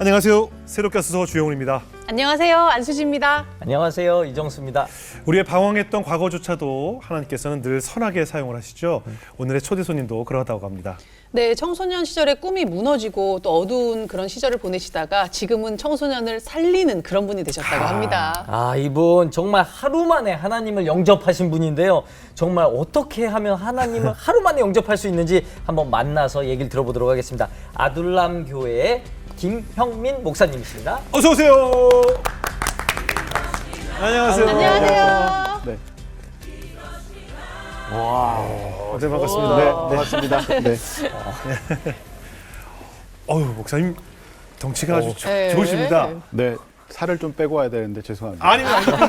안녕하세요. 새롭게 와서 주영훈입니다. 안녕하세요. 안수지입니다. 안녕하세요. 이정수입니다. 우리의 방황했던 과거조차도 하나님께서는 늘 선하게 사용을 하시죠. 오늘의 초대 손님도 그러하다고 합니다. 네, 청소년 시절의 꿈이 무너지고 또 어두운 그런 시절을 보내시다가 지금은 청소년을 살리는 그런 분이 되셨다고 합니다. 이분 정말 하루 만에 하나님을 영접하신 분인데요. 정말 어떻게 하면 하나님을 하루 만에 영접할 수 있는지 한번 만나서 얘기를 들어보도록 하겠습니다. 아둘람 교회의 김형민 목사님이십니다. 어서 오세요. 안녕하세요. 안녕하세요. 네. 네, 반갑습니다. 네, 반갑습니다. 네. 어휴, 목사님 덩치가 아주 네. 좋으십니다. 네. 살을 좀 빼고 와야 되는데 죄송합니다. 아니,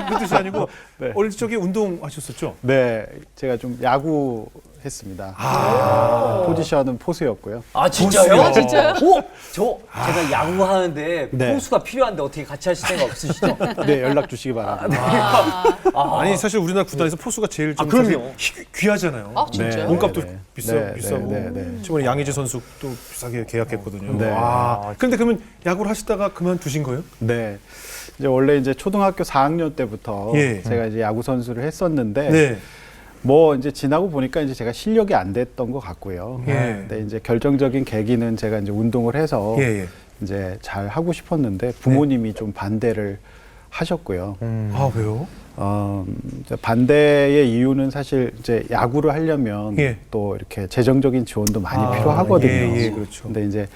그 뜻이 아니고 네. 어릴 적에 운동하셨었죠? 네. 제가 좀 야구 했습니다. 포지션은 포수였고요. 진짜요? 포수요? 진짜요? 오, 제가 야구하는데 네. 포수가 필요한데 어떻게 같이 하실 생각 없으시죠? 네, 연락 주시기 바랍니다. 아니, 사실 우리나라 구단에서 포수가 제일 좀 그럼요. 사실 귀하잖아요. 아, 진짜요? 몸값도 네. 비싸고. 네. 저번에 양의지 선수도 비싸게 계약했거든요. 네. 그런데 그러면 야구를 하시다가 그만두신 거예요? 네. 이제 원래 이제 초등학교 4학년 때부터 예. 제가 이제 야구 선수를 했었는데 네. 뭐 이제 지나고 보니까 이제 제가 실력이 안 됐던 것 같고요. 예. 근데 이제 결정적인 계기는 제가 이제 운동을 해서 예. 이제 잘 하고 싶었는데 부모님이 좀 반대를 하셨고요. 아, 왜요? 이제 반대의 이유는 사실 이제 야구를 하려면 예. 또 이렇게 재정적인 지원도 많이 필요하거든요. 예, 그렇죠. 근데 이제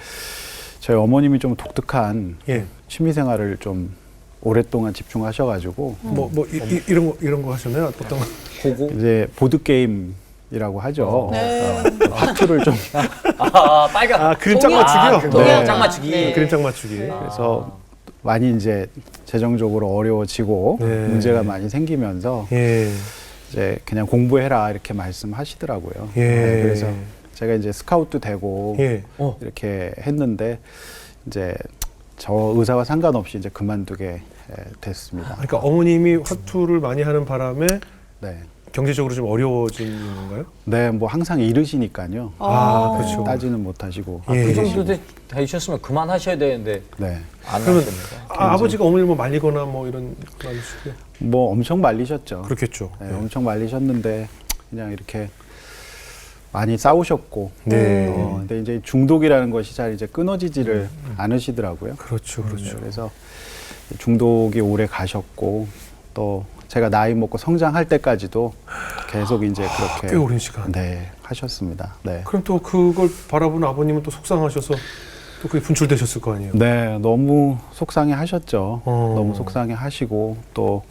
저희 어머님이 좀 독특한 예. 취미 생활을 좀 오랫동안 집중하셔가지고 이런 거 하셨나요? 어떤 거? 고고. 이제 보드 게임이라고 하죠. 네. 화투를 좀 빨간. 그림짝 동양- 맞추기요? 동양 네. 짝 맞추기. 네. 그림짝 맞추기. 그래서 많이 이제 재정적으로 어려워지고 네. 문제가 많이 생기면서 예. 이제 그냥 공부해라 이렇게 말씀하시더라고요. 예. 그래서 제가 이제 스카웃도 되고 예. 이렇게 했는데 이제 저 의사와 상관없이 이제 그만두게 됐습니다. 그러니까 어머님이 화투를 많이 하는 바람에 네. 경제적으로 좀 어려워지는 건가요? 네, 뭐 항상 이르시니까요. 그렇죠. 따지는 못하시고. 예. 그 정도 되셨으면 그만하셔야 되는데 네. 안 그러면 하십니다. 아버지가 어머니를 뭐 말리거나 뭐 이런 건 아니시고요? 뭐 엄청 말리셨죠. 그렇겠죠. 네, 엄청 말리셨는데 그냥 이렇게 많이 싸우셨고. 네. 근데 이제 중독이라는 것이 잘 이제 끊어지지를 않으시더라고요. 그렇죠. 그래서 중독이 오래 가셨고 또 제가 나이 먹고 성장할 때까지도 계속 이제 그렇게 꽤 오랜 시간. 네, 하셨습니다. 네. 그럼 또 그걸 바라보는 아버님은 또 속상하셔서 또 그게 분출되셨을 거 아니에요? 네, 너무 속상해 하셨죠. 어. 너무 속상해 하시고 또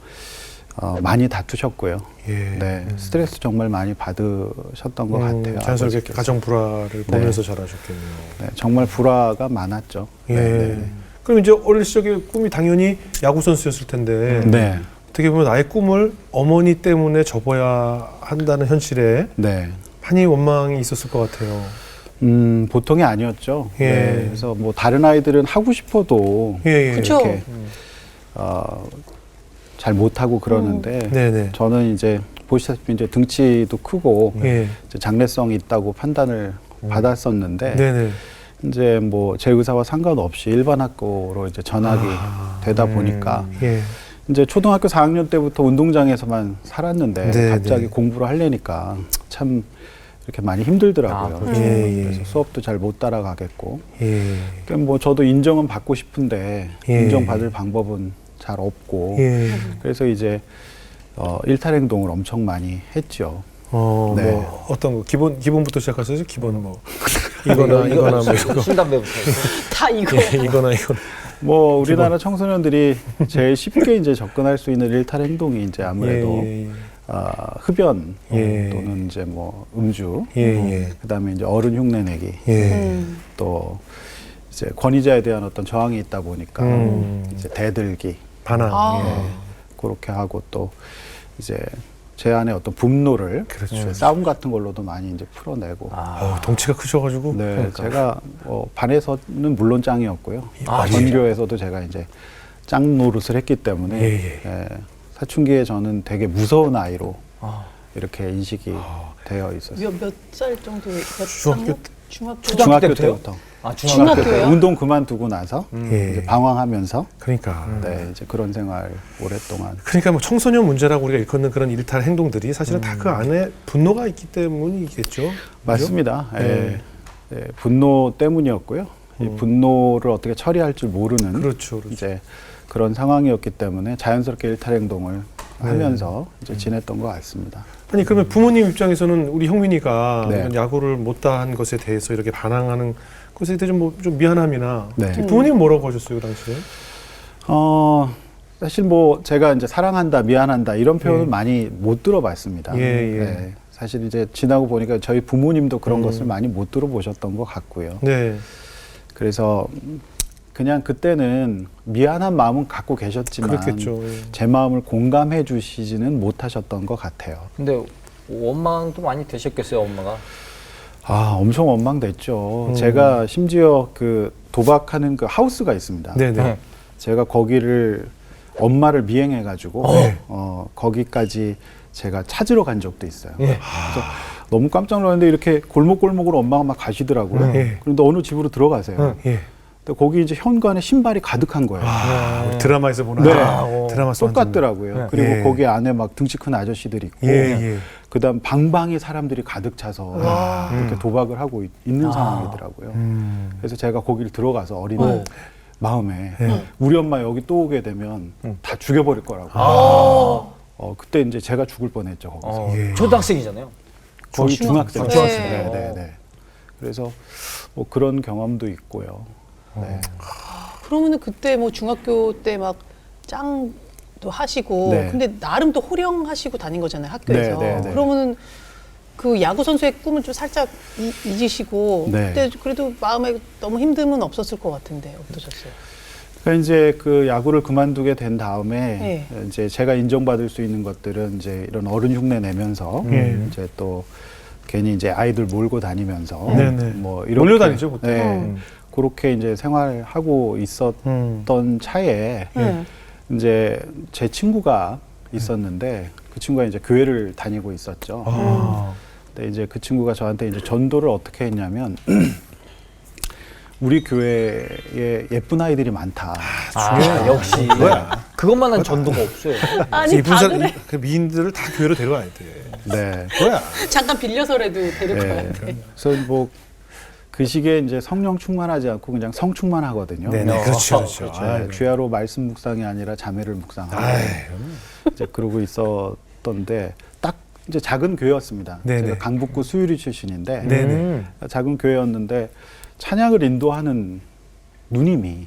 많이 다투셨고요. 예. 네, 스트레스 정말 많이 받으셨던 것 같아요. 자연스럽게 아버지께서. 가정 불화를 보면서 자라셨겠네요. 네, 정말 불화가 많았죠. 예. 네. 그럼 이제 어릴 적에 꿈이 당연히 야구 선수였을 텐데 네. 어떻게 보면 나의 꿈을 어머니 때문에 접어야 한다는 현실에 네. 많이 원망이 있었을 것 같아요. 보통이 아니었죠. 예. 네, 그래서 뭐 다른 아이들은 하고 싶어도 예. 그쵸. 이렇게 잘 못하고 그러는데 네네. 저는 이제 보시다시피 이제 등치도 크고 예. 이제 장래성이 있다고 판단을 받았었는데 네네. 이제 뭐 제 의사와 상관없이 일반 학교로 이제 전학이 되다 보니까 예. 이제 초등학교 4학년 때부터 운동장에서만 살았는데 네, 갑자기 네. 공부를 하려니까 참 이렇게 많이 힘들더라고요. 그렇죠. 예. 그래서 수업도 잘 못 따라가겠고, 예. 그러니까 뭐 저도 인정은 받고 싶은데 예. 인정받을 방법은 잘 없고, 예. 그래서 이제 일탈 행동을 엄청 많이 했죠. 네. 뭐 어떤 거 기본부터 시작하셔서 기본 뭐 이거나 뭐 이거 술 담배부터. 다 이거. 이거나 뭐 우리나라 청소년들이 제일 쉽게 이제 접근할 수 있는 일탈 행동이 이제 아무래도 예. 흡연 예. 또는 이제 뭐 음주, 예. 그다음에 이제 어른 흉내내기, 예. 또 이제 권위자에 대한 어떤 저항이 있다 보니까 이제 대들기, 반항. 예. 그렇게 하고 또 이제 제 안에 어떤 분노를 그렇죠. 싸움 같은 걸로도 많이 이제 풀어내고. 덩치가 크셔가지고. 네, 그러니까. 제가 반에서는 물론 짱이었고요. 아, 전교에서도 제가 이제 짱 노릇을 했기 때문에 예. 사춘기에 저는 되게 무서운 아이로 이렇게 인식이 되어 있었어요. 몇 살 정도? 중학교 중학교 중학교 때부터요? 때부터. 아, 중학교요? 운동 그만두고 나서 예. 이제 방황하면서 그러니까. 네, 이제 그런 생활 오랫동안. 그러니까 뭐 청소년 문제라고 우리가 일컫는 그런 일탈 행동들이 사실은 다 그 안에 분노가 있기 때문이겠죠. 그죠? 맞습니다. 네. 예, 분노 때문이었고요. 이 분노를 어떻게 처리할 줄 모르는 그렇죠. 그렇죠. 이제 그런 상황이었기 때문에 자연스럽게 일탈 행동을 네. 하면서 이제 지냈던 것 같습니다. 아니 그러면 부모님 입장에서는 우리 형민이가 네. 이런 야구를 못한 것에 대해서 이렇게 반항하는 것에 대해 좀 미안함이나 네. 부모님 뭐라고 하셨어요 그 당시에? 사실 뭐 제가 이제 사랑한다, 미안한다 이런 표현을 예. 많이 못 들어봤습니다. 예, 예. 네, 사실 이제 지나고 보니까 저희 부모님도 그런 것을 많이 못 들어보셨던 것 같고요. 네. 그래서 그냥 그때는 미안한 마음은 갖고 계셨지만 그렇겠죠. 예. 제 마음을 공감해 주시지는 못하셨던 것 같아요. 근데 원망도 많이 되셨겠어요, 엄마가. 아, 엄청 원망됐죠. 제가 심지어 그 도박하는 그 하우스가 있습니다. 네네. 제가 거기를 엄마를 미행해 가지고 네. 거기까지 제가 찾으러 간 적도 있어요. 예. 그래서 너무 깜짝 놀랐는데 이렇게 골목골목으로 엄마가 막 가시더라고요. 예. 그런데 어느 집으로 들어가세요. 예. 근데 거기 이제 현관에 신발이 가득한 거예요. 아, 우리 드라마에서 보는 네. 드라마 속 똑같더라고요. 네. 그리고 예. 거기 안에 막 등치 큰 아저씨들이 있고, 예, 예. 그다음 방방이 사람들이 가득 차서 이렇게 도박을 하고 있는 상황이더라고요. 그래서 제가 거기를 들어가서 어린 마음에 우리 엄마 여기 또 오게 되면 다 죽여버릴 거라고. 그때 이제 제가 죽을 뻔했죠 거기서. 예. 초등학생이잖아요. 거의 중학생. 중학생. 네, 네, 네. 그래서 뭐 그런 경험도 있고요. 네. 그러면은 그때 뭐 중학교 때 막 짱도 하시고 네. 근데 나름 또 호령하시고 다닌 거잖아요 학교에서. 네, 네, 네. 그러면은 그 야구 선수의 꿈을 좀 살짝 잊으시고 네. 그때 그래도 마음에 너무 힘듦은 없었을 것 같은데 어떠셨어요? 그러니까 이제 그 야구를 그만두게 된 다음에 네. 이제 제가 인정받을 수 있는 것들은 이제 이런 어른 흉내 내면서 이제 또 괜히 이제 아이들 몰고 다니면서 네네. 뭐 이렇게 몰려다니죠, 보통. 네, 그렇게 이제 생활하고 있었던 차에 네. 이제 제 친구가 있었는데 그 친구가 이제 교회를 다니고 있었죠. 아. 근데 이제 그 친구가 저한테 이제 전도를 어떻게 했냐면 우리 교회에 예쁜 아이들이 많다. 아, 역시. 그것만한 전도가 없어요. 아니 예쁜 다 사람, 그래. 그 미인들을 다 교회로 데려와야 돼. 네. 뭐야? 잠깐 빌려서라도 데려가야 네. 돼. 그래서 뭐 그 시기에 이제 성령 충만하지 않고 그냥 성 충만하거든요. 네네. 그렇죠, 그렇죠. 네, 주야로 말씀 묵상이 아니라 자매를 묵상하고 아이, 이제 그러고 있었던데 딱 이제 작은 교회였습니다. 네네. 제가 강북구 수유리 출신인데 네네. 작은 교회였는데 찬양을 인도하는 누님이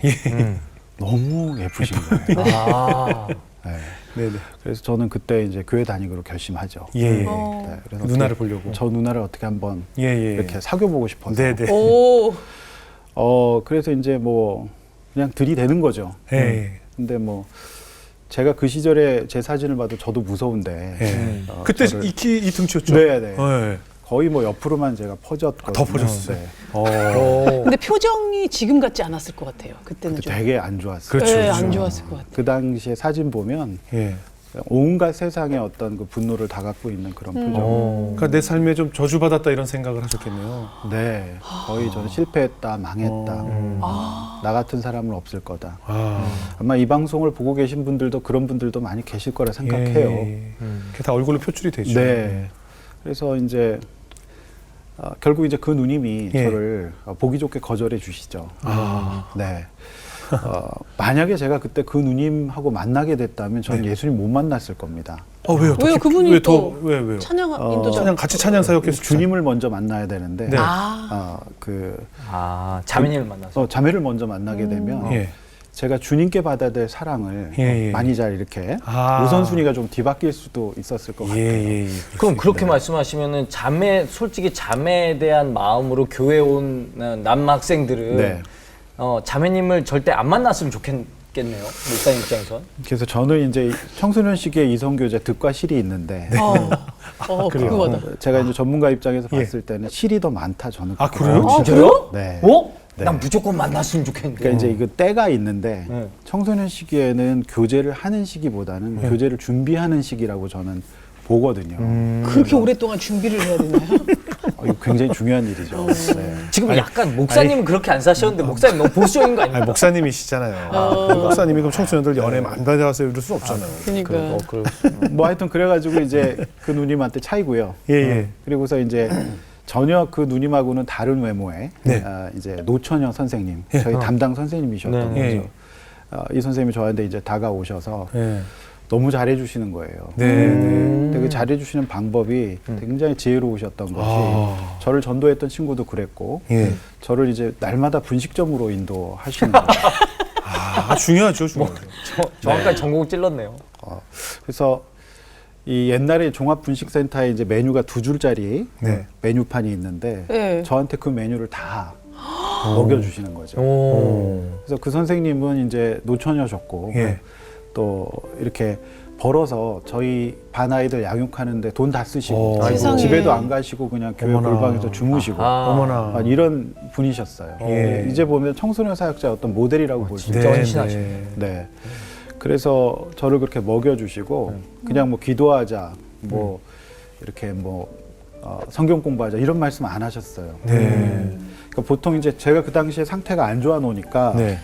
너무 예쁘신 거예요. 아. 네. 네네. 그래서 저는 그때 이제 교회 다니기로 결심하죠. 예, 예. 어. 네, 그래서 누나를 보려고. 저 누나를 어떻게 한번 예, 예. 이렇게 사귀어보고 싶어서. 네네. 오. 그래서 이제 뭐 그냥 들이대는 거죠. 예. 근데 뭐 제가 그 시절에 제 사진을 봐도 저도 무서운데. 예. 그때 저를- 이 등치였죠? 네네. 예. 거의 뭐 옆으로만 제가 퍼졌거든요. 더 퍼졌어요. 네. 근데 표정이 지금 같지 않았을 것 같아요. 그때는 좀. 되게 안 좋았어요. 그렇죠, 네, 그렇죠. 안 좋았을 것 같아요. 그 당시에 사진 보면 예. 온갖 세상의 어떤 그 분노를 다 갖고 있는 그런 표정. 그러니까 내 삶에 좀 저주받았다 이런 생각을 하셨겠네요. 네, 거의 저는 실패했다, 망했다. 아. 나 같은 사람은 없을 거다. 아. 아마 이 방송을 보고 계신 분들도 그런 분들도 많이 계실 거라 생각해요. 그게 다 얼굴로 표출이 되죠. 네. 그래서 이제 결국 이제 그 누님이 예. 저를 보기 좋게 거절해 주시죠. 아. 네. 만약에 제가 그때 그 누님하고 만나게 됐다면 저는 네. 예수님 못 만났을 겁니다. 왜요? 왜요? 그분이 또 왜요? 찬양 인도자. 찬양 같이 찬양 사역했을 주님을 먼저 만나야 되는데 네. 아. 자매님을 만나서. 자매를 먼저 만나게 되면 예. 제가 주님께 받아야 될 사랑을 예, 예. 많이 잘 이렇게 아. 우선순위가 좀 뒤바뀔 수도 있었을 것 같아요. 예. 그럼 그렇게 말씀하시면은 솔직히 자매에 대한 마음으로 교회 온 남학생들은 네. 자매님을 절대 안 만났으면 좋겠네요. 목사님 입장에선. 그래서 저는 이제 청소년 시기에 이성교제 득과 실이 있는데 그래요? 궁금하다. 제가 이제 전문가 입장에서 예. 봤을 때는 실이 더 많다 저는. 아, 그래요? 진짜요? 네. 어? 네. 난 무조건 만났으면 좋겠는데. 그러니까 이제 이거 때가 있는데 네. 청소년 시기에는 교제를 하는 시기보다는 교제를 준비하는 시기라고 저는 보거든요. 그렇게 오랫동안 준비를 해야 되나요? 이거 굉장히 중요한 일이죠. 네. 지금 약간 목사님은 그렇게 안 사셨는데 목사님 너무 보수적인 거 아닙니까? 아니, 목사님이시잖아요. 목사님이 그럼 청소년들 연애 안 받아서 이럴 수 없잖아요. 그러니까. 뭐 하여튼 그래가지고 이제 그 누님한테 차이고요. 예, 예. 그리고서 이제 전혀 그 누님하고는 다른 외모의 네. 이제 노처녀 선생님, 예. 저희 담당 선생님이셨던 네. 거죠. 예. 이 선생님이 저한테 이제 다가오셔서 예. 너무 잘해주시는 거예요. 네, 네. 근데 그 잘해주시는 방법이 굉장히 지혜로우셨던 것이 아. 저를 전도했던 친구도 그랬고 예. 저를 이제 날마다 분식점으로 인도하시는 거예요. 아, 중요하죠, 중요하죠. 정확하게 전곡 찔렀네요. 그래서 이 옛날에 종합분식센터에 이제 메뉴가 2줄짜리 네. 메뉴판이 있는데 네. 저한테 그 메뉴를 다 먹여주시는 거죠. 오. 그래서 그 선생님은 이제 노처녀셨고 예. 또 이렇게 벌어서 저희 반 아이들 양육하는데 돈 다 쓰시고 아이고. 세상에. 집에도 안 가시고 그냥 교회 어머나. 골방에서 주무시고 아. 어머나. 이런 분이셨어요. 예. 이제 보면 청소년 사역자의 어떤 모델이라고 볼 수 진짜 있죠. 헌신하시네. 네. 그래서 저를 그렇게 먹여주시고 그냥 뭐 기도하자, 뭐 이렇게 뭐 성경 공부하자 이런 말씀 안 하셨어요. 네. 그러니까 보통 이제 제가 그 당시에 상태가 안 좋아 놓으니까 네.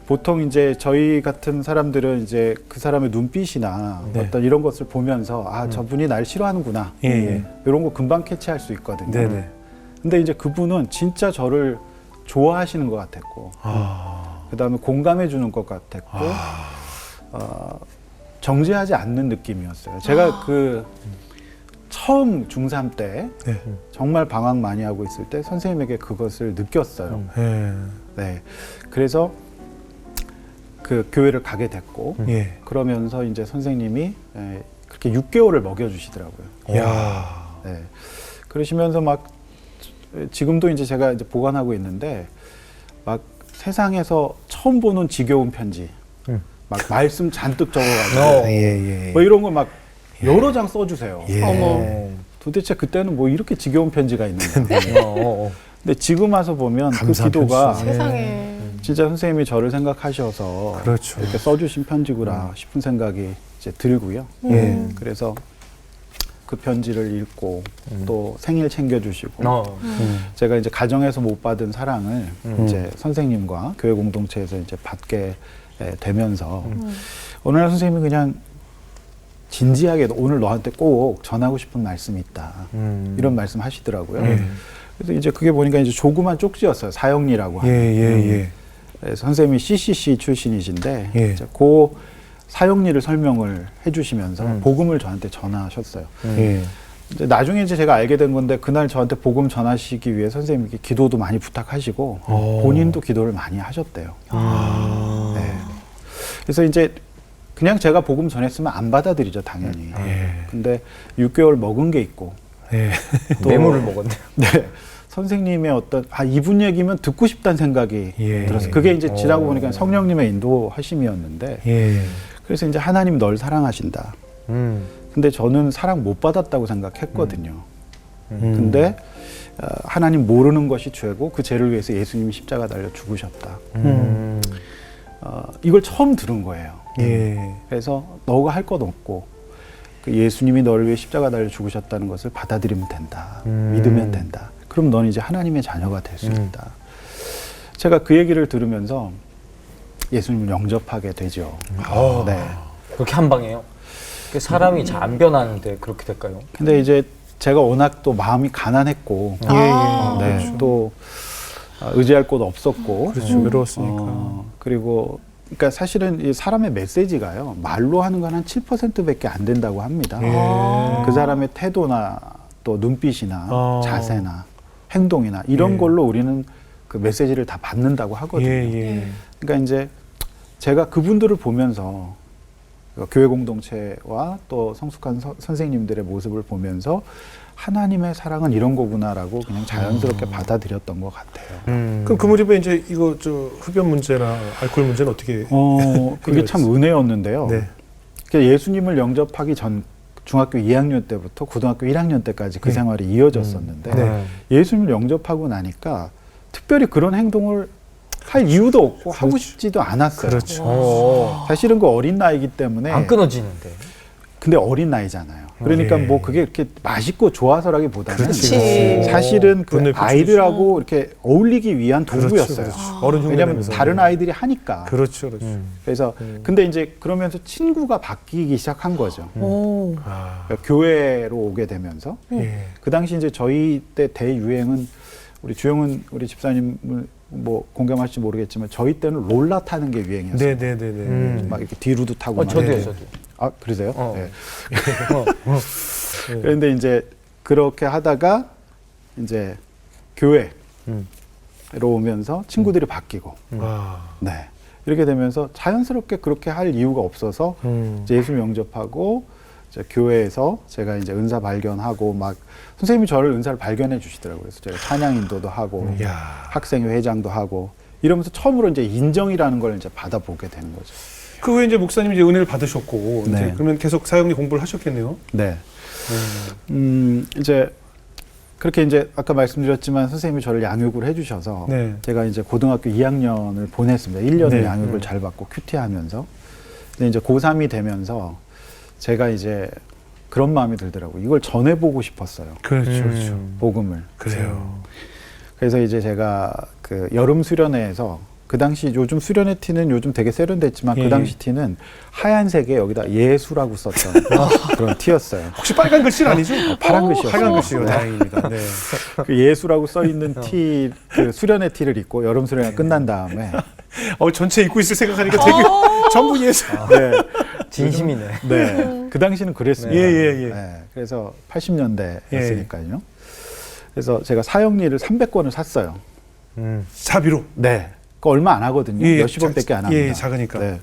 보통 이제 저희 같은 사람들은 이제 그 사람의 눈빛이나 네. 어떤 이런 것을 보면서 아 저분이 날 싫어하는구나 예, 예. 이런 거 금방 캐치할 수 있거든요. 네네. 근데 이제 그분은 진짜 저를 좋아하시는 것 같았고 그다음에 공감해 주는 것 같았고 정죄하지 않는 느낌이었어요. 제가 그 처음 중3 때 네. 정말 방황 많이 하고 있을 때 선생님에게 그것을 느꼈어요. 예. 네. 그래서 그 교회를 가게 됐고 예. 그러면서 이제 선생님이 그렇게 6개월을 먹여주시더라고요. 야. 네. 그러시면서 막 지금도 이제 제가 이제 보관하고 있는데 막 세상에서 처음 보는 지겨운 편지, 막 말씀 잔뜩 적어가지고 예, 예. 뭐 이런 거 막 여러 장 써주세요. 예. 어머. 도대체 그때는 뭐 이렇게 지겨운 편지가 있는데. 어. 근데 지금 와서 보면 그 감사한 기도가 편지죠. 세상에. 진짜 선생님이 저를 생각하셔서 그렇죠. 이렇게 써주신 편지구나 싶은 생각이 이제 들고요. 예. 그래서 그 편지를 읽고 또 생일 챙겨주시고 제가 이제 가정에서 못 받은 사랑을 이제 선생님과 교회 공동체에서 이제 받게 되면서 어느 날 선생님이 그냥 진지하게 오늘 너한테 꼭 전하고 싶은 말씀이 있다 이런 말씀 하시더라고요. 그래서 이제 그게 보니까 이제 조그만 쪽지였어요. 사형리라고 예, 하는. 예, 예. 선생님이 CCC 출신이신데 예. 이제 그 사형리를 설명을 해주시면서 복음을 저한테 전하셨어요. 예. 이제 나중에 이제 제가 알게 된 건데 그날 저한테 복음 전하시기 위해 선생님께 기도도 많이 부탁하시고 본인도 기도를 많이 하셨대요. 네. 그래서 이제 그냥 제가 복음 전했으면 안 받아들이죠, 당연히. 근데 6개월 먹은 게 있고 예. 또 뇌물을 먹었네요. 네. 선생님의 어떤 이분 얘기면 듣고 싶다는 생각이 예. 들었어요. 그게 이제 지나고 보니까 성령님의 인도하심이었는데 예. 그래서 이제 하나님 널 사랑하신다. 근데 저는 사랑 못 받았다고 생각했거든요. 근데 하나님 모르는 것이 죄고 그 죄를 위해서 예수님이 십자가 달려 죽으셨다. 이걸 처음 들은 거예요. 예. 그래서 너가 할 것 없고 그 예수님이 너를 위해 십자가 달려 죽으셨다는 것을 받아들이면 된다. 믿으면 된다. 그럼 넌 이제 하나님의 자녀가 될 수 있다. 제가 그 얘기를 들으면서 예수님을 영접하게 되죠. 네. 그렇게 한 방에요? 그 사람이 잘 안 변하는데 그렇게 될까요? 근데 이제 제가 워낙 또 마음이 가난했고, 네, 또 의지할 곳 없었고, 그렇죠. 외로웠으니까. 그리고 그러니까 사실은 이 사람의 메시지가요 말로 하는 건 한 7%밖에 안 된다고 합니다. 그 사람의 태도나 또 눈빛이나 자세나 행동이나 이런 걸로 우리는 그 메시지를 다 받는다고 하거든요. 그러니까 이제 제가 그분들을 보면서 교회 공동체와 또 성숙한 선생님들의 모습을 보면서 하나님의 사랑은 이런 거구나라고 그냥 자연스럽게 받아들였던 것 같아요. 그럼 그 무렵에 이제 이거 흡연 문제나 알코올 문제는 어떻게? 그게 참 은혜였는데요. 네. 그러니까 예수님을 영접하기 전 중학교 2학년 때부터 고등학교 1학년 때까지 그 생활이 이어졌었는데 네. 예수님을 영접하고 나니까 특별히 그런 행동을 할 이유도 없고 하고 싶지도 않았어요. 그렇죠. 사실은 그 어린 나이기 때문에 안 끊어지는데. 근데 어린 나이잖아요. 그러니까 예. 뭐 그게 이렇게 맛있고 좋아서라기보다는 그렇지. 사실은 그 분을 아이들하고 이렇게 어울리기 위한 도구였어요. 어른 흉내 왜냐하면 내면서. 다른 아이들이 하니까. 그렇죠, 그렇죠. 그래서 근데 이제 그러면서 친구가 바뀌기 시작한 거죠. 오. 아, 그러니까 교회로 오게 되면서 예. 그 당시 이제 저희 때 대유행은 우리 주영은 우리 집사님을 뭐 공감하실지 모르겠지만 저희 때는 롤라 타는 게 유행이었어요. 네네네네. 막 이렇게 뒤로도 타고. 막 저도요, 이렇게. 저도. 아 그러세요? 어. 네. 그런데 이제 그렇게 하다가 이제 교회로 오면서 친구들이 바뀌고, 아, 네 이렇게 되면서 자연스럽게 그렇게 할 이유가 없어서 이제 예수 영접하고 이제 교회에서 제가 이제 은사 발견하고 막 선생님이 저를 은사를 발견해 주시더라고요. 그래서 제가 찬양 인도도 하고 야. 학생회 회장도 하고 이러면서 처음으로 이제 인정이라는 걸 이제 받아보게 되는 거죠. 그 후에 이제 목사님 이제 은혜를 받으셨고, 이제 네. 그러면 계속 사역리 공부를 하셨겠네요. 네. 이제 그렇게 이제 아까 말씀드렸지만 선생님이 저를 양육을 해주셔서 네. 제가 이제 고등학교 2학년을 보냈습니다. 1년을 네. 양육을 잘 받고 큐티하면서. 근데 이제 고3이 되면서 제가 이제 그런 마음이 들더라고요. 이걸 전해보고 싶었어요. 그렇죠, 그렇죠. 복음을. 그래요. 그래서 이제 제가 그 여름 수련회에서 그 당시 요즘 수련회 티는 요즘 되게 세련됐지만 예. 그 당시 티는 하얀색에 여기다 예수라고 썼던 그런 티였어요. 혹시 빨간 글씨는 아니죠? 파란 글씨였어요. 빨간 글씨요. 네. 다행입니다. 네. 그 예수라고 써 있는 티, 그 수련회 티를 입고 여름 수련회 끝난 다음에 전체 입고 있을 생각하니까 되게 전부 예수. 네, 진심이네. 네, 그 당시는 그랬습니다. 예, 예, 예. 네, 그래서 80년대였으니까요. 그래서 제가 사형리를 300권을 샀어요. 사비로. 네, 그 얼마 안 하거든요. 예, 몇십 원밖에 안 합니다. 예, 작으니까. 네,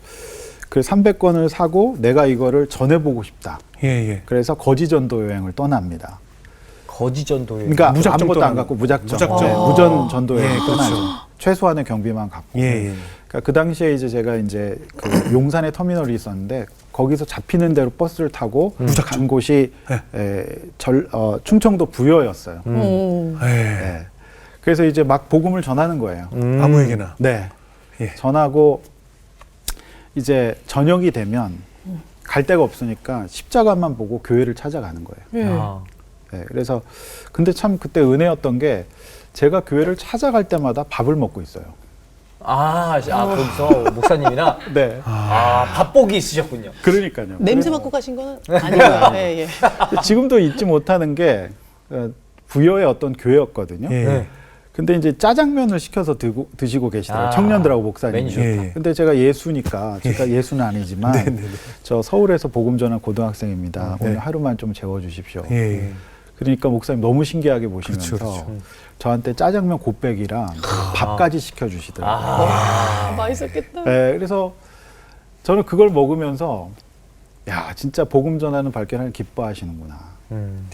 그 300권을 사고 내가 이거를 전해보고 싶다. 예, 예. 그래서 거지전도 여행을 떠납니다. 거지 전도에. 그러니까 무작정 아무것도 안 떠나는 갖고 무작정, 무작정. 네, 무전 전도 여행 예, 을 그렇죠. 떠나죠. 최소한의 경비만 갖고. 예, 예. 그러니까 그 당시에 이제 제가 이제 그 용산에 터미널이 있었는데 거기서 잡히는 대로 버스를 타고 간 곳이 충청도 부여였어요. 오. 예. 네. 그래서 이제 막 복음을 전하는 거예요. 아무에게나. 네. 예. 전하고 이제 저녁이 되면 갈 데가 없으니까 십자가만 보고 교회를 찾아가는 거예요. 예. 아. 네. 그래서 근데 참 그때 은혜였던 게 제가 교회를 찾아갈 때마다 밥을 먹고 있어요. 거기서 목사님이랑 네. 밥복이 있으셨군요. 그러니까요. 냄새 맡고 가신 건 아니고요. 예, 예. 지금도 잊지 못하는 게 부여의 어떤 교회였거든요. 예. 네. 근데 이제 짜장면을 시켜서 드시고 계시더라고요. 청년들하고 목사님이. 메뉴. 예, 예. 근데 제가 예수니까 제가 예수는 아니지만 네, 네, 네. 저 서울에서 복음 전한 고등학생입니다. 네. 오늘 하루만 좀 재워주십시오. 예, 예. 그러니까 목사님 너무 신기하게 보시면서 그렇죠, 그렇죠. 저한테 짜장면 곱빼기랑 밥까지 시켜주시더라고요. 맛있었겠다. 네, 그래서 저는 그걸 먹으면서 야 진짜 복음 전하는 발견을 기뻐하시는구나.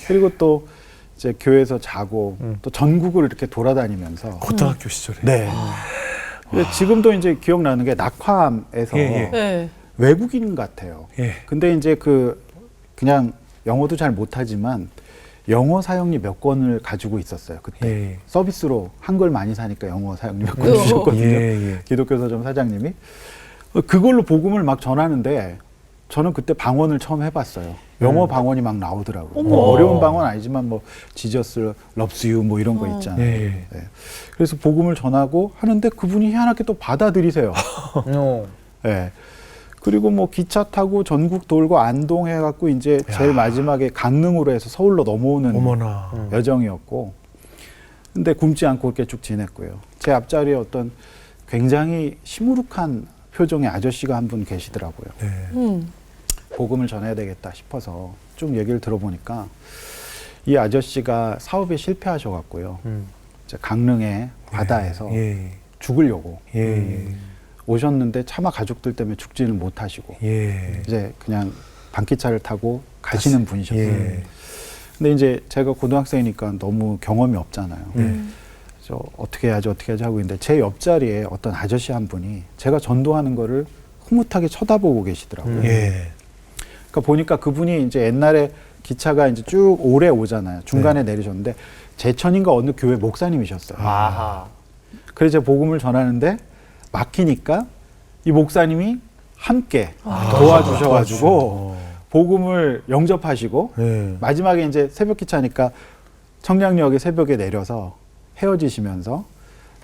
그리고 또 이제 교회에서 자고 또 전국을 이렇게 돌아다니면서 고등학교 시절에. 네. 근데 지금도 이제 기억나는 게 낙화암에서 예, 예. 예. 외국인 같아요. 예. 근데 이제 그냥 영어도 잘 못하지만 영어 사용리 몇 권을 가지고 있었어요. 그때 예. 서비스로 한글 많이 사니까 영어 사용리 몇 권 어. 주셨거든요. 예, 예. 기독교 서점 사장님이 그걸로 복음을 막 전하는데 저는 그때 방언을 처음 해봤어요. 영어 방언이 막 나오더라고요. 뭐 어려운 방언 아니지만 뭐 지저스 럽스 유 뭐 이런 거 있잖아요. 예, 예. 네. 그래서 복음을 전하고 하는데 그분이 희한하게 또 받아들이세요. 네. 그리고 뭐 기차 타고 전국 돌고 안동 해갖고 이제 제일 마지막에 강릉으로 해서 서울로 넘어오는 어머나. 여정이었고, 근데 굶지 않고 그렇게 쭉 지냈고요. 제 앞자리에 어떤 굉장히 시무룩한 표정의 아저씨가 한 분 계시더라고요. 네. 복음을 전해야 되겠다 싶어서 쭉 얘기를 들어보니까 이 아저씨가 사업에 실패하셔갖고요. 이제 강릉의 바다에서 예. 죽으려고 예. 오셨는데 차마 가족들 때문에 죽지는 못하시고 예. 이제 그냥 반기차를 타고 가시는 분이셨어요. 예. 근데 이제 제가 고등학생이니까 너무 경험이 없잖아요. 그래서 어떻게 해야지 하고 있는데 제 옆자리에 어떤 아저씨 한 분이 제가 전도하는 거를 흐뭇하게 쳐다보고 계시더라고요. 예. 그러니까 보니까 그분이 이제 옛날에 기차가 이제 쭉 오래 오잖아요. 중간에 내리셨는데 제천인가 어느 교회 목사님이셨어요. 아하. 그래서 제가 복음을 전하는데 막히니까 이 목사님이 함께 도와주셔가지고 복음을 영접하시고 네. 마지막에 이제 새벽 기차니까 청량역에 새벽에 내려서 헤어지시면서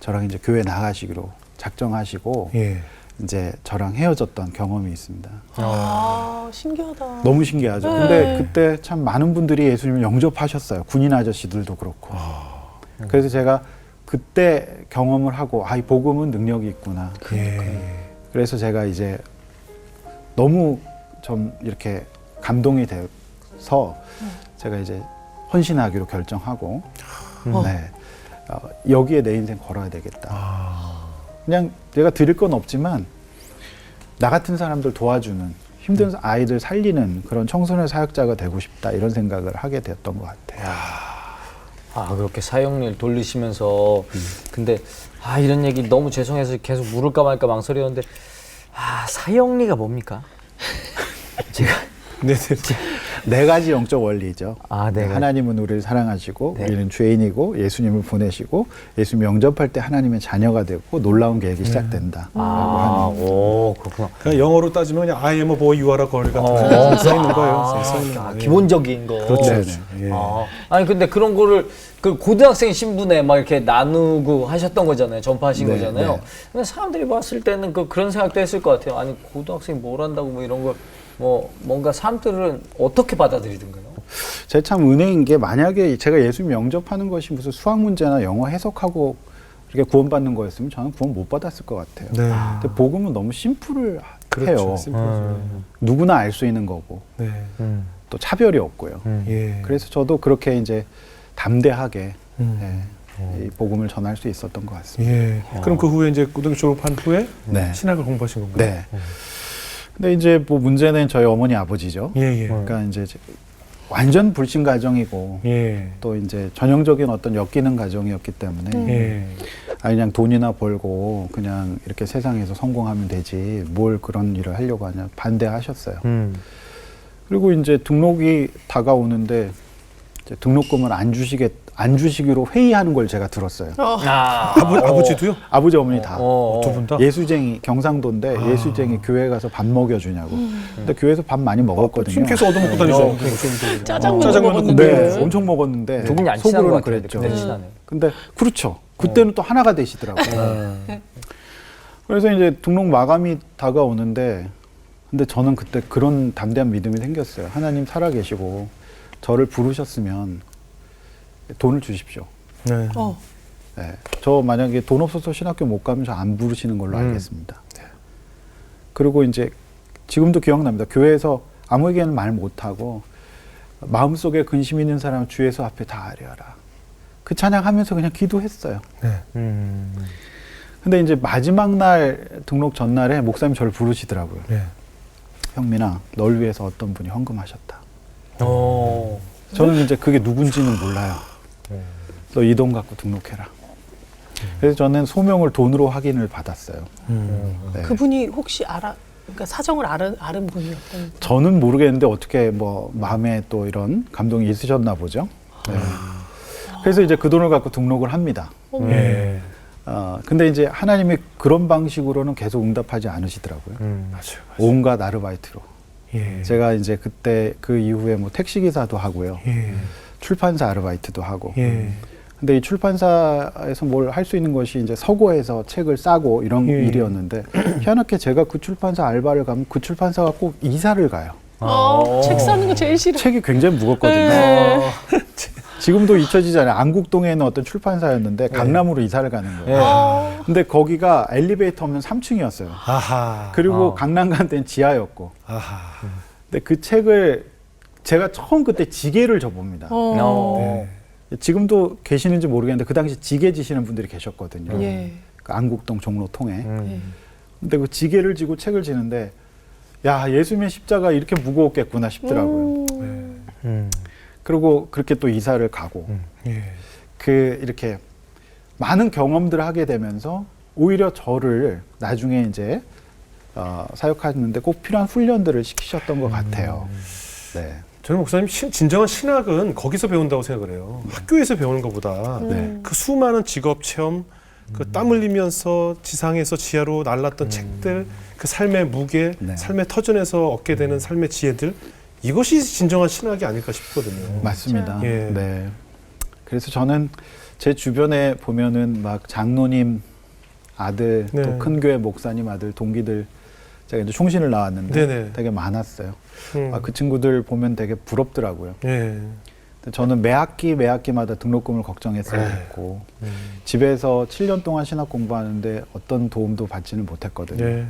저랑 이제 교회 나가시기로 작정하시고 예. 이제 저랑 헤어졌던 경험이 있습니다. 아, 신기하다. 너무 신기하죠. 네. 근데 그때 참 많은 분들이 예수님을 영접하셨어요. 군인 아저씨들도 그렇고. 그래서 제가 그때 경험을 하고 이 복음은 능력이 있구나. 예. 그래서 제가 이제 너무 좀 이렇게 감동이 돼서 제가 이제 헌신하기로 결정하고 네. 여기에 내 인생 걸어야 되겠다. 그냥 내가 드릴 건 없지만 나 같은 사람들 도와주는 힘든 아이들 살리는 그런 청소년 사역자가 되고 싶다 이런 생각을 하게 되었던 것 같아요. 그렇게 사형리를 돌리시면서 근데 이런 얘기 너무 죄송해서 계속 물을까 말까 망설였는데 사형리가 뭡니까? 제가 네, 네. 네 가지 영적 원리죠. 네 가지. 하나님은 우리를 사랑하시고 네. 우리는 죄인이고 예수님을 보내시고 예수님 영접할 때 하나님의 자녀가 되고 놀라운 계획이 시작된다. 그렇구나. 그냥 영어로 따지면 그냥 I am a boy, you are a girl 같은 써 있는 거예요. 써 있는 거예요. 기본적인 거. 그렇죠. 네, 그렇죠. 네. 예. 아니 근데 그런 거를 그 고등학생 신분에 막 이렇게 나누고 하셨던 거잖아요. 전파하신 네, 거잖아요. 네. 근데 사람들이 봤을 때는 그런 생각도 했을 것 같아요. 아니 고등학생이 뭘 한다고 뭐 이런 걸 뭔가 사람들은 어떻게 받아들이던가요? 제가 참 은혜인 게 만약에 제가 예수님 영접하는 것이 무슨 수학 문제나 영어 해석하고 이렇게 구원받는 거였으면 저는 구원 못 받았을 것 같아요. 네. 근데 복음은 너무 심플해요. 그렇죠. 심플하죠. 누구나 알 수 있는 거고 네. 또 차별이 없고요. 예. 그래서 저도 그렇게 이제 담대하게 음. 이 복음을 전할 수 있었던 것 같습니다. 예. 그럼 그 후에 이제 고등학교 졸업한 후에 네. 신학을 공부하신 건가요? 네. 근데 이제 뭐 문제는 저희 어머니 아버지죠. 예, 예. 그러니까 이제 완전 불신 가정이고 예. 또 이제 전형적인 어떤 엮이는 가정이었기 때문에 예. 그냥 돈이나 벌고 그냥 이렇게 세상에서 성공하면 되지 뭘 그런 일을 하려고 하냐 반대하셨어요. 그리고 이제 등록이 다가오는데 이제 등록금을 안 주시기로 회의하는 걸 제가 들었어요. 아버지도요? 아버지 어머니 다. 두 분 다? 예수쟁이 경상도인데 예수쟁이 교회 가서 밥 먹여주냐고. 근데 교회에서 밥 많이 먹었거든요. 신께서 얻어먹고 다니죠. 짜장면 먹었는데. 네, 엄청 먹었는데 두 분이 안 친한 것 속으로는 같아요. 그랬죠. 근데 친하네요. 근데 그렇죠. 그때는 또 하나가 되시더라고요. 그래서 이제 등록 마감이 다가오는데 근데 저는 그때 그런 담대한 믿음이 생겼어요. 하나님 살아계시고 저를 부르셨으면 돈을 주십시오. 네. 네. 저 만약에 돈 없어서 신학교 못 가면 저 안 부르시는 걸로 알겠습니다. 네. 그리고 이제 지금도 기억납니다. 교회에서 아무에게는 말 못하고 마음속에 근심 있는 사람 주예수 앞에 다 아뢰어라. 그 찬양하면서 그냥 기도했어요. 네. 근데 이제 마지막 날 등록 전날에 목사님 저를 부르시더라고요. 네. 형민아, 널 위해서 어떤 분이 헌금하셨다. 저는 이제 그게 누군지는 몰라요. 너 이 돈 갖고 등록해라. 그래서 저는 소명을 돈으로 확인을 받았어요. 네. 그분이 혹시 그러니까 사정을 아는 분이었던. 저는 모르겠는데 어떻게 뭐 마음에 또 이런 감동이 있으셨나 보죠. 네. 그래서 이제 그 돈을 갖고 등록을 합니다. 예. 근데 이제 하나님이 그런 방식으로는 계속 응답하지 않으시더라고요. 맞아요. 온갖 아르바이트로. 예. 제가 이제 그때 그 이후에 뭐 택시기사도 하고요. 예. 출판사 아르바이트도 하고. 예. 근데 이 출판사에서 뭘 할 수 있는 것이 이제 서고에서 책을 싸고 이런 예. 일이었는데 희한하게 제가 그 출판사 알바를 가면 그 출판사가 꼭 이사를 가요. 책 사는 거 제일 싫어. 책이 굉장히 무겁거든요. 네. 지금도 잊혀지잖아요. 안국동에 있는 어떤 출판사였는데 강남으로 이사를 가는 거예요. 근데 거기가 엘리베이터 없는 3층이었어요. 아하. 그리고 강남 간 데는 지하였고. 아하. 근데 그 책을 제가 처음 그때 지게를 접봅니다. 네. 지금도 계시는지 모르겠는데 그 당시 지게 지시는 분들이 계셨거든요. 예. 그 안국동 종로 통에. 근데 그 지게를 지고 책을 지는데 야, 예수님의 십자가 이렇게 무거웠겠구나 싶더라고요. 그리고 그렇게 또 이사를 가고 예. 그 이렇게 많은 경험들을 하게 되면서 오히려 저를 나중에 이제 사역하는데 꼭 필요한 훈련들을 시키셨던 것 같아요. 네. 저는 목사님 진정한 신학은 거기서 배운다고 생각을 해요. 학교에서 배우는 것보다 네. 그 수많은 직업 체험, 그 땀 흘리면서 지상에서 지하로 날랐던 책들, 그 삶의 무게, 네. 삶의 터전에서 얻게 되는 삶의 지혜들, 이것이 진정한 신학이 아닐까 싶거든요. 맞습니다. 예. 네. 그래서 저는 제 주변에 보면은 막 장로님 아들, 네. 또 큰 교회 목사님 아들, 동기들 제가 이제 총신을 나왔는데 네네. 되게 많았어요. 음. 그 친구들 보면 되게 부럽더라고요. 예. 근데 저는 매 학기마다 등록금을 걱정했어야 에이. 했고 집에서 7년 동안 신학 공부하는데 어떤 도움도 받지는 못했거든요. 예.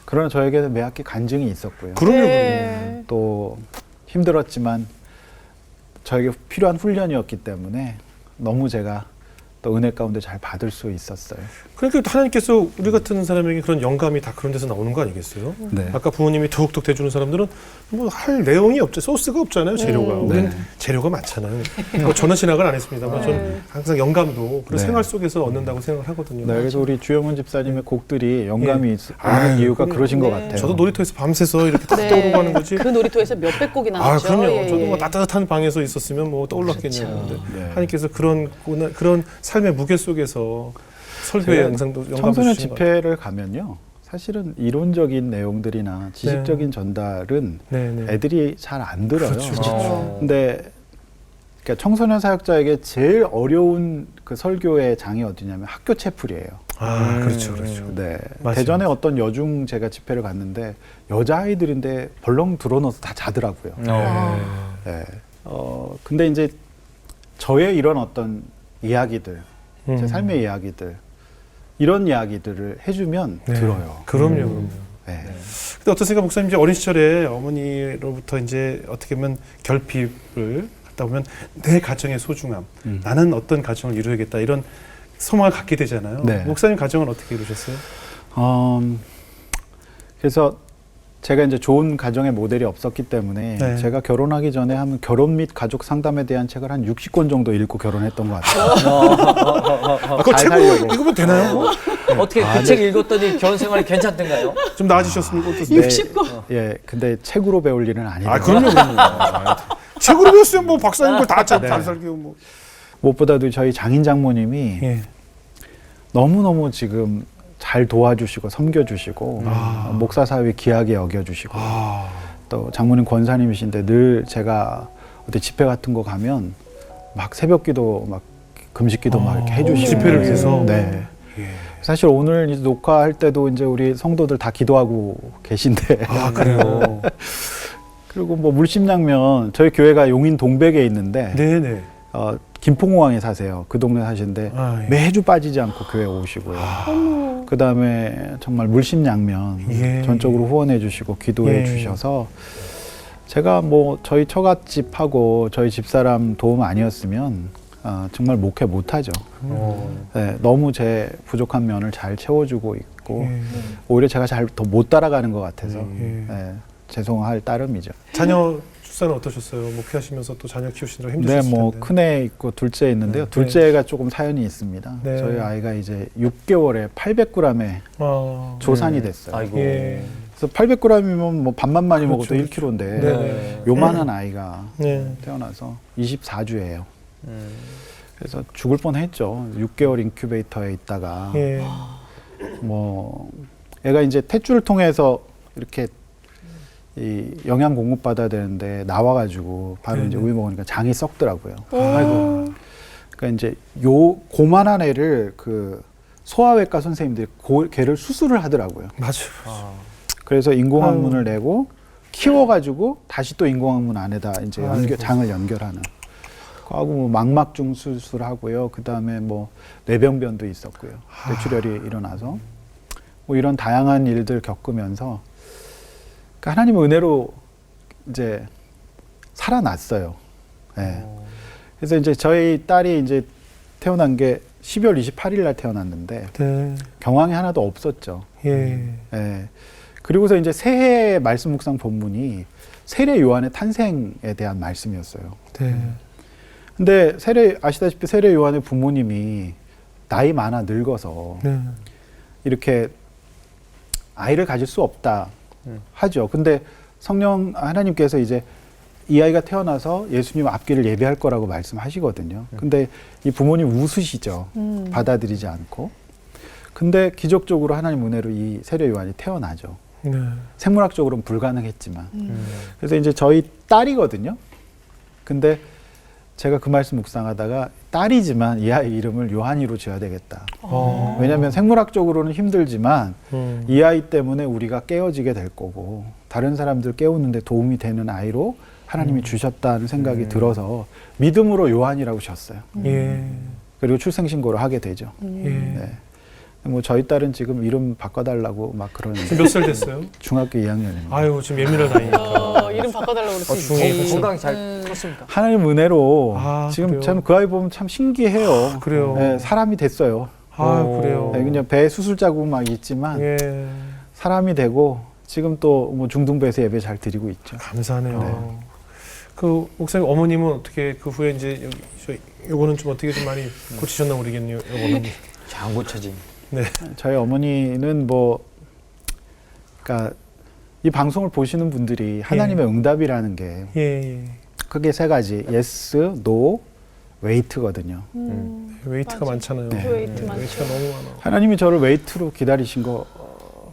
그러나 저에게는 매 학기 간증이 있었고요. 그럼요. 네. 또 힘들었지만 저에게 필요한 훈련이었기 때문에 너무 제가 또 은혜 가운데 잘 받을 수 있었어요. 그러니까 하나님께서 우리 같은 사람에게 그런 영감이 다 그런 데서 나오는 거 아니겠어요? 네. 아까 부모님이 툭툭 대주는 사람들은 뭐 할 내용이 없죠. 소스가 없잖아요. 재료가. 우리는 네. 재료가 많잖아요. 뭐 저는 신학은 안 했습니다만 저는 항상 영감도 그런 네. 생활 속에서 얻는다고 생각을 하거든요. 네, 그래서 우리 주영훈 집사님의 곡들이 영감이 있는 아유, 이유가 그럼요. 그러신 것 네. 같아요. 저도 놀이터에서 밤새서 이렇게 탁 네. 떠오르고 하는 거지. 그 놀이터에서 몇백 곡이나 아, 나왔죠. 그럼요. 예, 저도 예. 뭐 따뜻한 방에서 있었으면 뭐 떠올랐겠냐고. 그렇죠. 근데 네. 하나님께서 그런 삶의 무게 속에서 설교의 제가 영상도 영감을 청소년 주신 것 같아요. 집회를 가면요. 사실은 이론적인 내용들이나 지식적인 전달은 네, 네. 애들이 잘 안 들어요. 그렇죠. 근데 그러니까 청소년 사역자에게 제일 어려운 그 설교의 장이 어디냐면 학교 채플이에요. 아, 그렇죠, 그렇죠. 네. 맞아요. 대전에 어떤 여중 제가 집회를 갔는데 여자아이들인데 벌렁 들어넣어서 다 자더라고요. 네. 근데 이제 저의 이런 어떤 이야기들, 제 삶의 이야기들, 이런 이야기들을 해주면 네. 들어요. 그럼요, 그럼요. 네. 근데 어떠세요, 목사님? 이제 어린 시절에 어머니로부터 이제 어떻게 보면 결핍을 갖다 보면 내 가정의 소중함, 나는 어떤 가정을 이루어야겠다 이런 소망을 갖게 되잖아요. 네. 목사님 가정은 어떻게 이루셨어요? 그래서 제가 이제 좋은 가정의 모델이 없었기 때문에 네. 제가 결혼하기 전에 하면 결혼 및 가족 상담에 대한 책을 한 60권 정도 읽고 결혼했던 것 같아요. 그거 잘 책으로 살려고. 읽으면 되나요? 어떻게 그 책 읽었더니 결혼 생활이 괜찮던가요? 좀 나아지셨습니까? 어떠세요? 60권. 예, 근데 책으로 배울 일은 아니에요. 아, 그럼요, 그럼요. 책으로 배웠으면 뭐 박사님 걸다잘 살게요, 뭐. 무엇보다도 저희 장인 장모님이 예. 너무너무 지금 잘 도와주시고 섬겨주시고 목사 사회 귀하게 여겨주시고 또 장모님 권사님이신데 늘 제가 어디 집회 같은 거 가면 막 새벽기도 막 금식기도 막 이렇게 해주시고 집회를 위해서? 네. 예. 사실 오늘 이제 녹화할 때도 이제 우리 성도들 다 기도하고 계신데 아, 그래요? 그리고 뭐 물심양면 저희 교회가 용인 동백에 있는데 네네. 김포공항에 사세요. 그 동네 사시는데 아, 예. 매주 빠지지 않고 교회 오시고요. 그 다음에 정말 물심양면 예. 전적으로 후원해 주시고 기도해 예. 주셔서 제가 뭐 저희 처갓집하고 저희 집사람 도움 아니었으면 정말 목회 못하죠. 네, 너무 제 부족한 면을 잘 채워주고 있고 예. 오히려 제가 잘 더 못 따라가는 것 같아서 예. 네, 죄송할 따름이죠. 자녀 출산은 어떠셨어요? 목회하시면서 또 자녀 키우시느라 네, 힘드셨을 뭐 텐데. 큰애 있고 둘째 있는데요. 네. 둘째가 조금 사연이 있습니다. 네. 저희 아이가 이제 6개월에 800g에 아, 조산이 됐어요. 아이고. 예. 그래서 800g이면 뭐 밥만 많이 그렇죠, 먹어도 그렇죠. 1kg인데 네. 요만한 아이가 네. 태어나서 24주예요. 그래서 죽을 뻔했죠. 6개월 인큐베이터에 있다가 예. 뭐 애가 이제 탯줄을 통해서 이렇게 이 영양 공급 받아야 되는데 나와가지고 바로 이제 우유 먹으니까 장이 썩더라고요. 아이고. 그러니까 이제 요 고만한 애를 그 소아외과 선생님들이 걔를 수술을 하더라고요. 맞아요. 그래서 인공항문을 내고 키워가지고 다시 또 인공항문 안에다 이제 장을 연결하는. 하고 뭐 망막중 수술하고요. 그 다음에 뭐 뇌병변도 있었고요. 뇌출혈이 일어나서 뭐 이런 다양한 일들 겪으면서 그러니까 하나님의 은혜로 이제 살아났어요. 네. 그래서 이제 저희 딸이 이제 태어난 게 12월 28일 날 태어났는데 네. 경황이 하나도 없었죠. 예. 네. 그리고서 이제 새해 말씀 묵상 본문이 세례 요한의 탄생에 대한 말씀이었어요. 네. 근데 아시다시피 세례 요한의 부모님이 나이 많아 늙어서 네. 이렇게 아이를 가질 수 없다 하죠. 근데 하나님께서 이제 이 아이가 태어나서 예수님 앞길을 예배할 거라고 말씀하시거든요. 근데 이 부모님 웃으시죠. 받아들이지 않고. 근데 기적적으로 하나님 은혜로 이 세례 요한이 태어나죠. 네. 생물학적으로는 불가능했지만. 그래서 이제 저희 딸이거든요. 근데 제가 그 말씀 묵상하다가 딸이지만 이 아이 이름을 요한이로 지어야 되겠다. 왜냐하면 생물학적으로는 힘들지만 이 아이 때문에 우리가 깨어지게 될 거고 다른 사람들 깨우는데 도움이 되는 아이로 하나님이 주셨다는 생각이 들어서 믿음으로 요한이라고 지었어요. 예. 그리고 출생신고를 하게 되죠. 예. 네. 뭐 저희 딸은 지금 이름 바꿔달라고 막 그러는 지금 몇 살 됐어요? 중학교 2학년입니다. 아유, 지금 예민할 나이니까. 이름 바꿔달라고 그럴 수 중에 있지. 건강히 잘 컸습니다. 하나님 은혜로 아, 지금 그래요? 저는 그 아이 보면 참 신기해요. 그래요? 네, 사람이 됐어요. 아, 그래요? 네, 그냥 배 수술 자국 막 있지만 예. 사람이 되고 지금 또 뭐 중등부에서 예배 잘 드리고 있죠. 감사하네요. 네. 그 목사님 어머님은 어떻게 그 후에 이제 요거는 좀 어떻게 좀 많이 고치셨나 모르겠네요. 요거는. 잘 안 고쳐진. 네. 저희 어머니는 뭐, 그러니까 이 방송을 보시는 분들이 하나님의 응답이라는 게 예. 크게 세 가지, yes, no, wait거든요. 웨이트가 맞아. 많잖아요. 네. 웨이트 많죠. 웨이트가 너무 많아. 하나님이 저를 웨이트로 기다리신 거,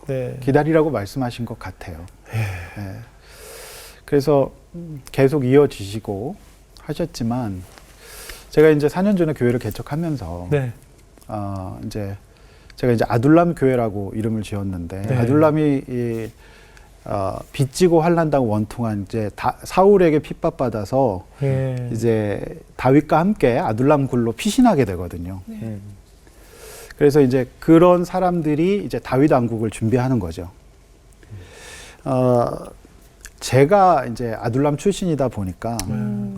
네. 기다리라고 말씀하신 것 같아요. 네. 그래서 계속 이어지시고 하셨지만 제가 이제 4년 전에 교회를 개척하면서 네. 이제 제가 이제 아둘람 교회라고 이름을 지었는데 네. 아둘람이 빚지고 환난당하고 원통한 이제 사울에게 핍박받아서 예. 이제 다윗과 함께 아둘람 굴로 피신하게 되거든요. 그래서 이제 그런 사람들이 이제 다윗 왕국을 준비하는 거죠. 제가 이제 아둘람 출신이다 보니까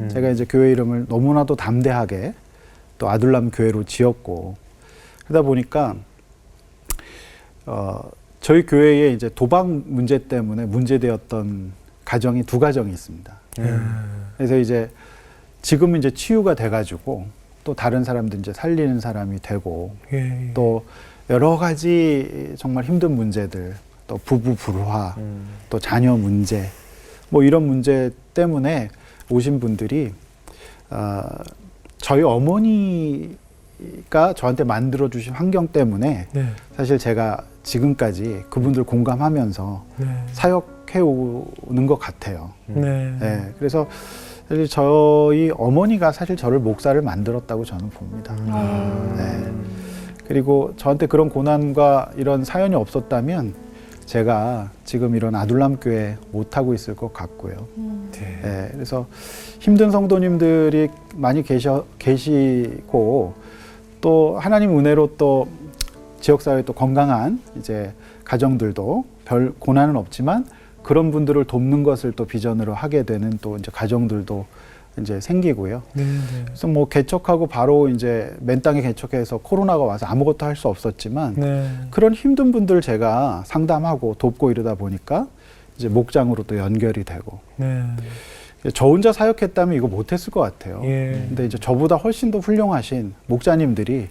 제가 이제 교회 이름을 너무나도 담대하게 또 아둘람 교회로 지었고 그러다 보니까 저희 교회에 이제 도박 문제 때문에 문제되었던 가정이 두 가정이 있습니다. 그래서 이제 지금은 이제 치유가 돼가지고 또 다른 사람들 이제 살리는 사람이 되고 예. 또 여러 가지 정말 힘든 문제들 또 부부 불화 또 자녀 문제 뭐 이런 문제 때문에 오신 분들이 저희 어머니가 저한테 만들어 주신 환경 때문에 네. 사실 제가 지금까지 그분들 공감하면서 네. 사역해 오는 것 같아요. 네. 네, 그래서 사실 저희 어머니가 사실 저를 목사를 만들었다고 저는 봅니다. 네. 그리고 저한테 그런 고난과 이런 사연이 없었다면 제가 지금 이런 아둘람 교회 못 하고 있을 것 같고요. 네. 네, 그래서 힘든 성도님들이 많이 계시고 또 하나님 은혜로 또 지역사회 또 건강한 이제 가정들도 별 고난은 없지만 그런 분들을 돕는 것을 또 비전으로 하게 되는 또 이제 가정들도 이제 생기고요. 네. 그래서 뭐 개척하고 바로 이제 맨 땅에 개척해서 코로나가 와서 아무것도 할 수 없었지만 네. 그런 힘든 분들 제가 상담하고 돕고 이러다 보니까 이제 목장으로 또 연결이 되고 네. 저 혼자 사역했다면 이거 못했을 것 같아요. 예. 근데 이제 저보다 훨씬 더 훌륭하신 목자님들이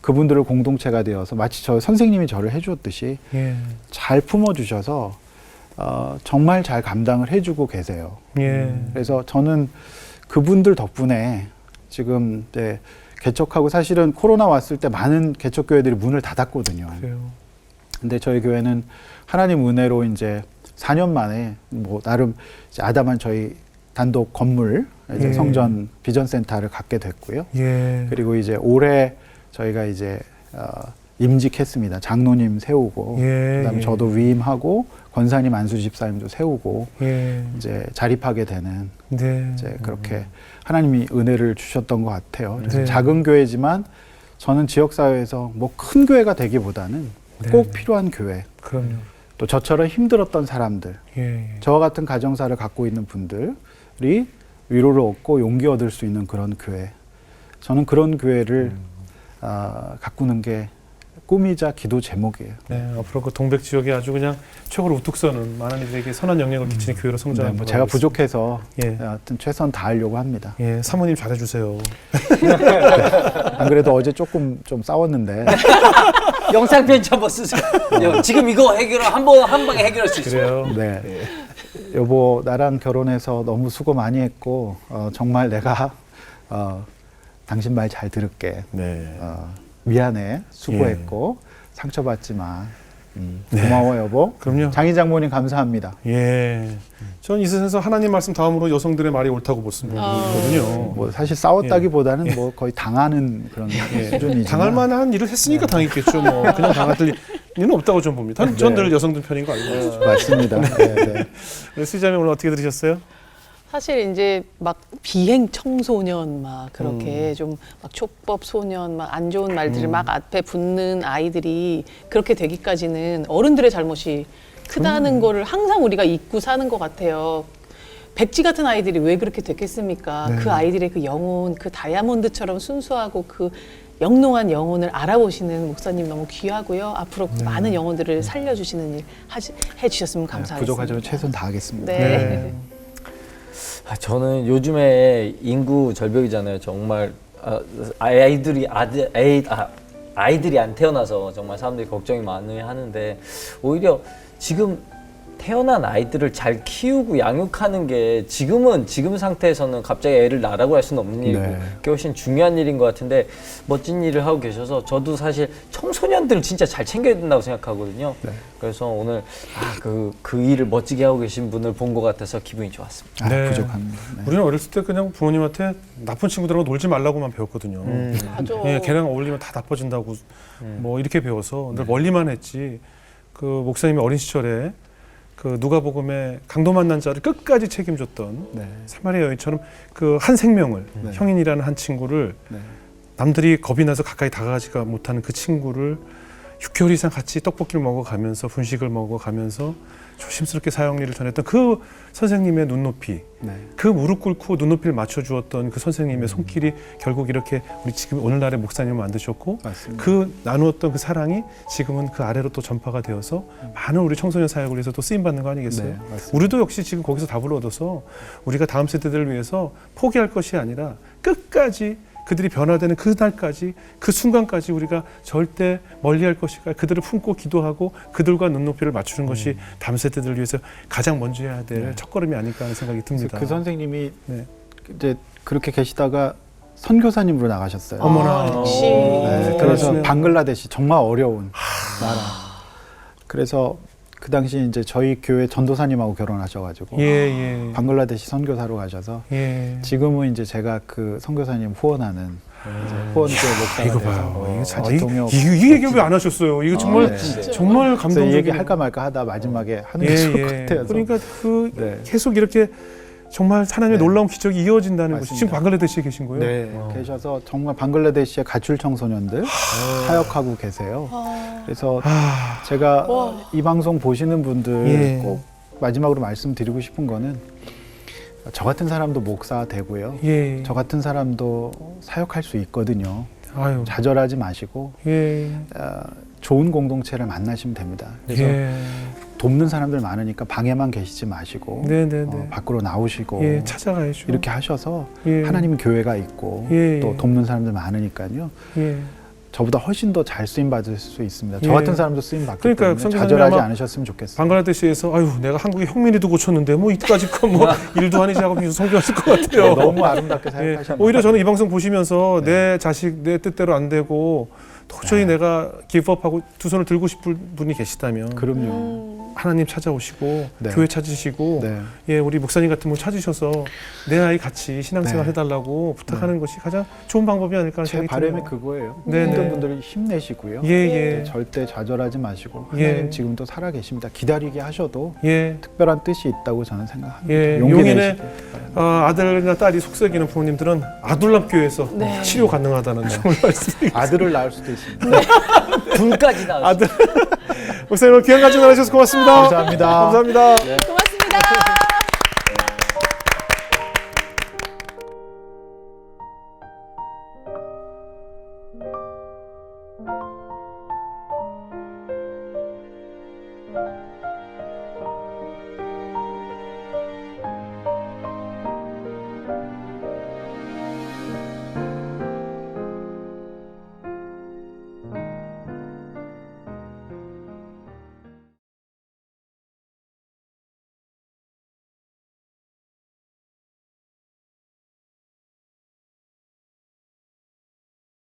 그분들을 공동체가 되어서 마치 저 선생님이 저를 해주었듯이 예. 잘 품어주셔서 정말 잘 감당을 해주고 계세요. 예. 그래서 저는 그분들 덕분에 지금 이제 개척하고 사실은 코로나 왔을 때 많은 개척교회들이 문을 닫았거든요. 그래요. 근데 저희 교회는 하나님 은혜로 이제 4년 만에 뭐 나름 이제 아담한 저희 단독 건물 이제 예. 성전 비전센터를 갖게 됐고요. 예. 그리고 이제 올해 저희가 이제 임직했습니다. 장로님 세우고 예. 그다음에 예. 저도 위임하고 권사님 안수 집사님도 세우고 예. 이제 자립하게 되는 네. 이제 그렇게 하나님이 은혜를 주셨던 것 같아요. 그래서 네. 작은 교회지만 저는 지역 사회에서 뭐 큰 교회가 되기보다는 네. 꼭 필요한 교회. 그럼요. 또 저처럼 힘들었던 사람들, 예. 저와 같은 가정사를 갖고 있는 분들이 위로를 얻고 용기 얻을 수 있는 그런 교회. 저는 그런 교회를 가꾸는 게 꿈이자 기도 제목이에요. 네, 앞으로 그 동백 지역에 아주 그냥 최고로 우뚝 서는 많은 이들에게 선한 영향을 끼치는 교회로 네, 성장하는 뭐 제가 부족해서 예. 하여튼 최선 다하려고 합니다. 예, 사모님 잘해주세요. 안 그래도 어제 조금 좀 싸웠는데 영상 편지 한번 쓰세요. 지금 이거 한 방에 해결할 수 있어요. 그래요. 네. 여보 나랑 결혼해서 너무 수고 많이 했고 정말 내가 당신 말 잘 들을게. 네. 미안해 수고했고 상처받지 마. 고마워 여보. 그럼요. 장희 장모님 감사합니다. 예. 저는 이 세상에서 하나님 말씀 다음으로 여성들의 말이 옳다고 보거든요. 뭐 사실 싸웠다기보다는 뭐 거의 당하는 그런 수준이지만 당할 만한 일을 했으니까 당했겠죠. 뭐 그냥 당할 일은 없다고 좀 봅니다. 전 늘 여성들 편인 거 알고. 맞습니다. 네. 수희자매 오늘 어떻게 들으셨어요? 사실 이제 막 비행 청소년 막 그렇게 좀 막 촉법 소년 막 안 좋은 말들을 막 앞에 붙는 아이들이 그렇게 되기까지는 어른들의 잘못이 크다는 거를 항상 우리가 잊고 사는 것 같아요. 백지 같은 아이들이 왜 그렇게 됐겠습니까? 그 아이들의 그 영혼, 그 다이아몬드처럼 순수하고 그 영롱한 영혼을 알아보시는 목사님 너무 귀하고요. 앞으로 많은 영혼들을 살려주시는 일 해주셨으면 감사하겠습니다. 부족하지만 최선 다하겠습니다. 네. 저는 요즘에 인구 절벽이잖아요. 정말 아이들이 안 태어나서 정말 사람들이 걱정이 많이 하는데 오히려 지금 태어난 아이들을 잘 키우고 양육하는 게 지금 상태에서는 갑자기 애를 낳으라고 할 수는 없는 일이고 그게 훨씬 중요한 일인 것 같은데 멋진 일을 하고 계셔서 저도 사실 청소년들을 진짜 잘 챙겨야 된다고 생각하거든요. 그래서 오늘 그 일을 멋지게 하고 계신 분을 본 것 같아서 기분이 좋았습니다. 네. 부족합니다. 우리는 어렸을 때 그냥 부모님한테 나쁜 친구들하고 놀지 말라고만 배웠거든요. 맞아. 예, 걔랑 어울리면 다 나빠진다고 뭐 이렇게 배워서 늘 멀리만 했지. 그 목사님이 어린 시절에 그 누가복음에 강도 만난 자를 끝까지 책임졌던 사마리아 여인처럼 그 한 생명을 형인이라는 한 친구를 남들이 겁이 나서 가까이 다가가지가 못하는 그 친구를 6개월 이상 같이 떡볶이를 먹어가면서 분식을 먹어가면서 조심스럽게 사형리를 전했던 그 선생님의 눈높이, 그 무릎 꿇고 눈높이를 맞춰주었던 그 선생님의 손길이 결국 이렇게 우리 지금 오늘날의 목사님을 만드셨고 맞습니다. 그 나누었던 그 사랑이 지금은 그 아래로 또 전파가 되어서 많은 우리 청소년 사역을 위해서 또 쓰임받는 거 아니겠어요? 네, 맞습니다. 우리도 역시 지금 거기서 답을 얻어서 우리가 다음 세대들을 위해서 포기할 것이 아니라 끝까지 그들이 변화되는 그날까지 그 순간까지 우리가 절대 멀리할 것이가 그들을 품고 기도하고 그들과 눈높이를 맞추는 것이 다음 세대들을 위해서 가장 먼저 해야 될 첫걸음이 아닐까 하는 생각이 듭니다. 그 선생님이 이제 그렇게 계시다가 선교사님으로 나가셨어요. 어머나. 역시. 그래서 그러시네요. 방글라데시 정말 어려운 나라. 그래서 그 당시 이제 저희 교회 전도사님하고 결혼하셔가지고 예. 방글라데시 선교사로 가셔서 예. 지금은 이제 제가 그 선교사님 후원하는 이제 후원교회 목사가 이거 돼서 봐요. 이거 참, 같이 동역 이 얘기 왜 안 하셨어요? 이거 정말 정말 그래서 이 감동적인 얘기 할까 말까 하다 마지막에 하는 게 좋을 것 같아요. 그러니까 그 네. 계속 이렇게 정말 하나님의 놀라운 기적이 이어진다는 것이 맞습니다. 지금 방글라데시에 계신 거예요? 네, 계셔서 정말 방글라데시의 가출 청소년들 사역하고 계세요. 그래서 제가 이 방송 보시는 분들 꼭 마지막으로 말씀드리고 싶은 거는 저 같은 사람도 목사 되고요. 저 같은 사람도 사역할 수 있거든요. 아유. 좌절하지 마시고 좋은 공동체를 만나시면 됩니다. 그래서 돕는 사람들 많으니까 방에만 계시지 마시고 밖으로 나오시고 찾아가야죠. 이렇게 하셔서 하나님은 교회가 있고 또 돕는 사람들 많으니까요. 저보다 훨씬 더 잘 쓰임 받을 수 있습니다. 저 같은 사람도 쓰임 받기 때문에 좌절하지 않으셨으면 좋겠어요. 방글라데시에서 아유 내가 한국의 형민이도 고쳤는데 뭐 이때까지 뭐 일도 아니지 하고 계속 성교하실 것 같아요. 너무 아름답게 사역하셨네요. 오히려 저는 이 방송 보시면서 내 자식 내 뜻대로 안 되고 도저히 내가 기브업하고 두 손을 들고 싶은 분이 계시다면 그럼요. 하나님 찾아오시고 교회 찾으시고 우리 목사님 같은 분 찾으셔서 내 아이 같이 신앙생활 해달라고 부탁하는 것이 가장 좋은 방법이 아닐까 하는 제 생각이 바람이 들어요. 그거예요. 네네. 힘든 분들 힘내시고요. 절대 좌절하지 마시고 하나님 지금도 살아 계십니다. 기다리게 하셔도 특별한 뜻이 있다고 저는 생각합니다. 용인의 아들이나 딸이 속썩이는 부모님들은 아둘람 교회에서 치료 가능하다는 정말 말씀드립니다. 아들을 낳을 수도 있습니다. 둘까지 나왔어요. 아들 목사님 오늘 귀한 가정 나누셔서 고맙습니다. 감사합니다. 감사합니다. 고맙습니다.